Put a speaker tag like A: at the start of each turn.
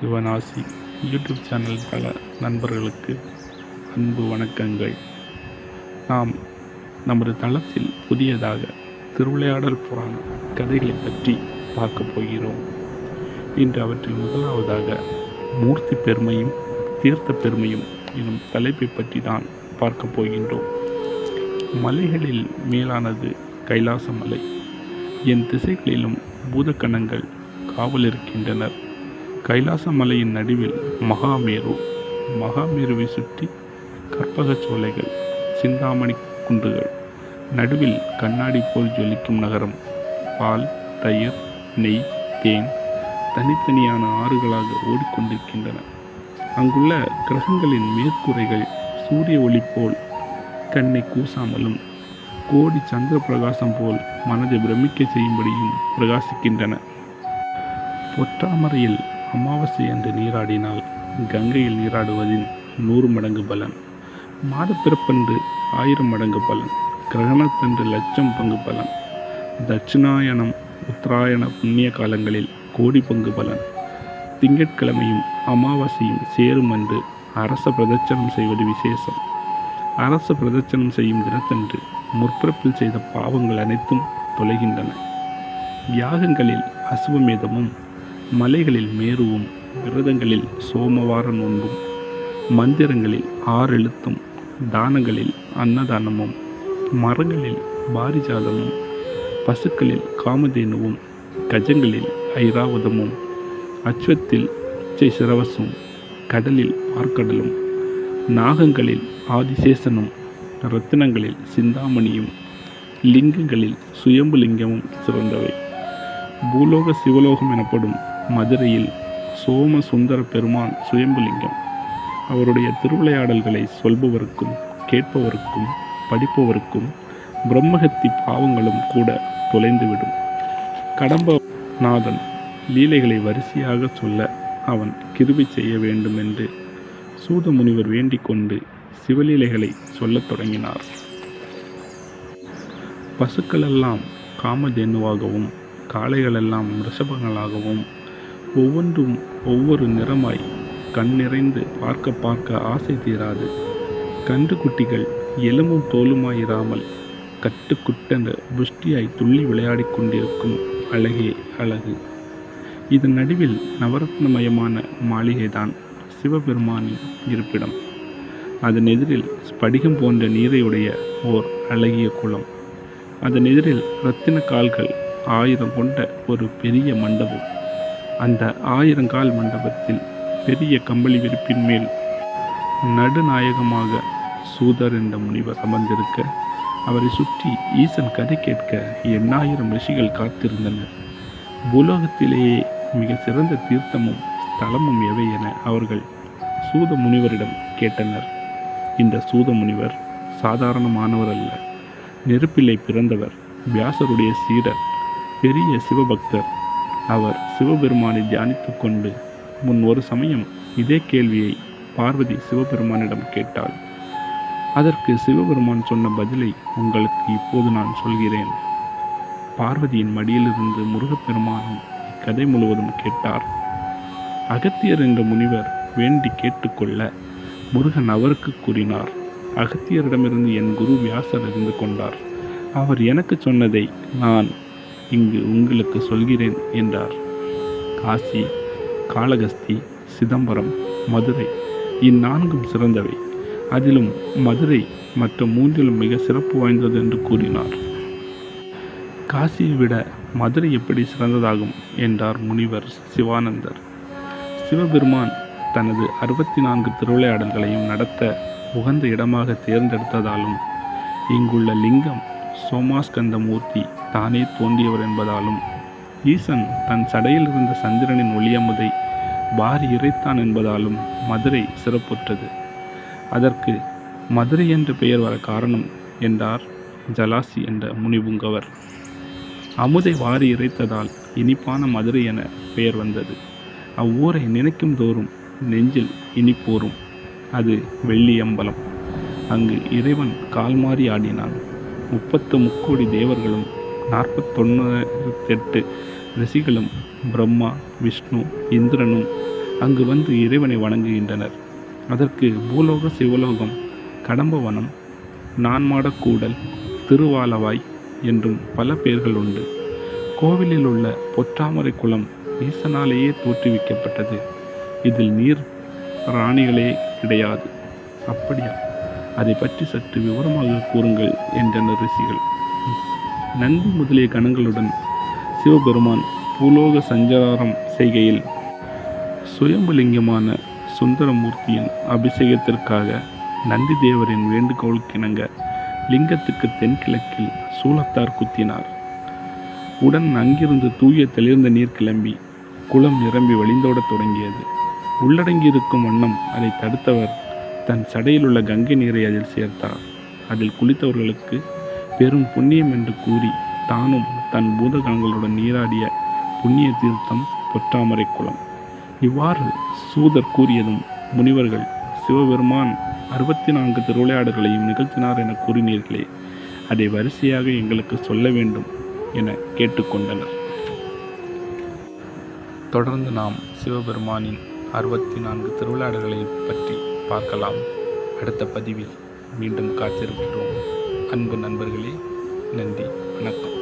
A: சிவனாசி YouTube channel பல நண்பர்களுக்கு அன்பு வணக்கங்கள். நாம் நமது தளத்தில் புதியதாக திருவிளையாடல் புராண கதைகளை பற்றி பார்க்க போகிறோம். இன்று அவற்றில் முதலாவதாக மூர்த்தி பெருமையும் தீர்த்த பெருமையும் எனும் தலைப்பை பற்றி தான் பார்க்க போகின்றோம். மலைகளில் மேலானது கைலாச மலை. என் திசைகளிலும் பூதக்கணங்கள் காவல் இருக்கின்றனர். கைலாச மலையின் நடுவில் மகாமேருவை சுற்றி கற்பக சோலைகள், சிந்தாமணி குன்றுகள், நடுவில் கண்ணாடி போல் ஜொலிக்கும் நகரம். பால், தயிர், நெய், தேன் தனித்தனியான ஆறுகளாக ஓடிக்கொண்டிருக்கின்றன. அங்குள்ள கிரகங்களின் மேற்கூரைகள் சூரிய ஒளி போல் கண்ணை கூசாமலும் கோடி சந்திர பிரகாசம் போல் மனதை பிரமிக்க செய்யும்படியும் பிரகாசிக்கின்றன. பொற்றாமரையில் அமாவாசை என்று நீராடினால் கங்கையில் நீராடுவதின் 100 மடங்கு பலன், மாதப்பிறப்பன்று 1000 மடங்கு பலன், கிரகணத்தன்று 1,00,000 பங்கு பலன், தட்சிணாயனம் உத்தராயண புண்ணிய காலங்களில் கோடி பங்கு பலன், திங்கட்கிழமையும் அமாவாசையும் சேரும் அன்று அரச பிரதட்சணம் செய்வது விசேஷம். அரச பிரதட்சணம் செய்யும் தினத்தன்று முற்பிறப்பில் செய்த பாவங்கள் அனைத்தும் தொலைகின்றன. யாகங்களில் அசுவமேதமும், மலைகளில் மேருவும், விரதங்களில் சோமவார நோன்பும், மந்திரங்களில் 6 எழுத்தும், தானங்களில் அன்னதானமும், மரங்களில் பாரிஜாதமும், பசுக்களில் காமதேனுவும், கஜங்களில் ஐராவதமும், அஸ்வத்தில் உச்சை சிரவசும், கடலில் பார்க்கடலும், நாகங்களில் ஆதிசேஷனும், ரத்தினங்களில் சிந்தாமணியும், லிங்கங்களில் சுயம்புலிங்கமும் சிறந்தவை. பூலோக சிவலோகம் எனப்படும் மதுரையில் சோம சுந்தர பெருமான் சுயம்புலிங்கம். அவருடைய திருவிளையாடல்களை சொல்பவருக்கும் கேட்பவருக்கும் படிப்பவருக்கும் பிரம்மஹத்தி பாவங்களும் கூட தொலைந்துவிடும். கடம்பநாதன் லீலைகளை வரிசையாக சொல்ல அவன் கிருபை செய்ய வேண்டும் என்று சூத முனிவர் வேண்டிக் கொண்டு சிவலீலைகளை சொல்லத் தொடங்கினார். பசுக்களெல்லாம் காமதேனுவாகவும், காளைகளெல்லாம் ரிஷபங்களாகவும், ஒவ்வொன்றும் ஒவ்வொரு நிறமாய் கண் நிறைந்து பார்க்க பார்க்க ஆசை தீராது. கன்று குட்டிகள் எலும்பும் தோலுமாயிராமல் கட்டுக்குட்டென்ற புஷ்டியாய் துள்ளி விளையாடி கொண்டிருக்கும் அழகே அழகு. இதன் நடுவில் நவரத்னமயமான மாளிகைதான் சிவபெருமானின் இருப்பிடம். அதன் எதிரில் ஸ்படிகம் போன்ற நீரையுடைய ஓர் அழகிய குளம். அதன் எதிரில் இரத்தின கால்கள் 1000 கொண்ட ஒரு பெரிய மண்டபம். அந்த 1000 கால் மண்டபத்தில் பெரிய கம்பளி விரிப்பின் மேல் நடுநாயகமாக சூதர் என்ற முனிவர் அமர்ந்திருக்க, அவரை சுற்றி ஈசன் கதை கேட்க 8000 ரிஷிகள் காத்திருந்தனர். பூலோகத்திலேயே மிக சிறந்த தீர்த்தமும் ஸ்தலமும் எவை என அவர்கள் சூத முனிவரிடம் கேட்டனர். இந்த சூத முனிவர் சாதாரணமானவர் அல்ல. நெருப்பிலை பிறந்தவர், வியாசருடைய சீடர், பெரிய சிவபக்தர். அவர் சிவபெருமானை தியானித்து கொண்டு முன் ஒரு சமயம் இதே கேள்வியை பார்வதி சிவபெருமானிடம் கேட்டாள். அதற்கு சிவபெருமான் சொன்ன பதிலை உங்களுக்கு இப்போது நான் சொல்கிறேன். பார்வதியின் மடியிலிருந்து முருகப்பெருமானும் இக்கதை முழுவதும் கேட்டார். அகத்தியர் என்ற முனிவர் வேண்டி கேட்டுக்கொள்ள முருகன் அவருக்கு கூறினார். அகத்தியரிடமிருந்து என் குரு வியாசர் அறிந்து கொண்டார். அவர் எனக்கு சொன்னதை நான் இங்கு உங்களுக்கு சொல்கிறேன் என்றார். காசி, காளகஸ்தி, சிதம்பரம், மதுரை இந்நான்கும் சிறந்தவை. அதிலும் மதுரை மற்ற 3லும் மிக சிறப்பு வாய்ந்தது என்று கூறினார். காசியை விட மதுரை எப்படி சிறந்ததாகும் என்றார் முனிவர் சிவானந்தர். சிவபெருமான் தனது 64 திருவிளையாடல்களையும் நடத்த உகந்த இடமாக தேர்ந்தெடுத்ததாலும், இங்குள்ள லிங்கம் சோமாஸ்கந்த மூர்த்தி தானே தோன்றியவர் என்பதாலும், ஈசன் தன் சடையில் இருந்த சந்திரனின் ஒளியமுதை வாரி இறைத்தான் என்பதாலும் மதுரை சிறப்புற்றது. அதற்கு மதுரை என்ற பெயர் வர காரணம் என்றார் ஜலாசி என்ற முனிபுங்கவர். அமுதை வாரி இறைத்ததால் இனிப்பான மதுரை என பெயர் வந்தது. அவ்வூரை நினைக்கும் தோறும் நெஞ்சில் இனிப்போரும். அது வெள்ளி அம்பலம். அங்கு இறைவன் கால் மாறி ஆடினான். 33 தேவர்களும் 498 ரிஷிகளும் பிரம்மா, விஷ்ணு, இந்திரனும் அங்கு வந்து இறைவனை வணங்குகின்றனர். அதற்கு பூலோக சிவலோகம், கடம்பவனம், நான்மாடக்கூடல், திருவாலவாய் என்றும் பல பெயர்கள் உண்டு. கோவிலில் உள்ள பொற்றாமரை குளம் ஈசனாலேயே தோற்றுவிக்கப்பட்டது. இதில் நீர் ராணிகளே கிடையாது. அப்படியா? அதை பற்றி சற்று விவரமாக கூறுங்கள் என்றனர் ரிஷிகள். நந்தி முதலிய கணங்களுடன் சிவபெருமான் பூலோக சஞ்சாரம் செய்கையில் சுயம்புலிங்கமான சுந்தரமூர்த்தியின் அபிஷேகத்திற்காக நந்தி தேவரின் வேண்டுகோளுக்கிணங்க லிங்கத்துக்கு தென்கிழக்கில் சூலத்தார் குத்தினார். உடன் அங்கிருந்து தூய தெளிர்ந்த நீர் கிளம்பி குளம் நிரம்பி வழிந்தோடத் தொடங்கியது. உள்ளடங்கியிருக்கும் வண்ணம் அதை தடுத்தவர் தன் சடையிலுள்ள கங்கை நீரை அதில் சேர்த்தார். அதில் குளித்தவர்களுக்கு பெரும் புண்ணியம் என்று கூறி தானும் தன் பூதகணங்களுடன் நீராடிய புண்ணிய தீர்த்தம் பொற்றாமரை குளம். இவ்வாறு சூதர் கூறியதும் முனிவர்கள், சிவபெருமான் 64 திருவிளையாடல்களையும் நிகழ்த்தினார் என கூறினீர்களே, அதை வரிசையாக எங்களுக்கு சொல்ல வேண்டும் என கேட்டுக்கொண்டனர். தொடர்ந்து நாம் சிவபெருமானின் 64 திருவிளையாடல்களை பற்றி பார்க்கலாம். அடுத்த பதிவில் மீண்டும் காத்திருக்கிறோம். அன்பு நண்பர்களே, நன்றி, வணக்கம்.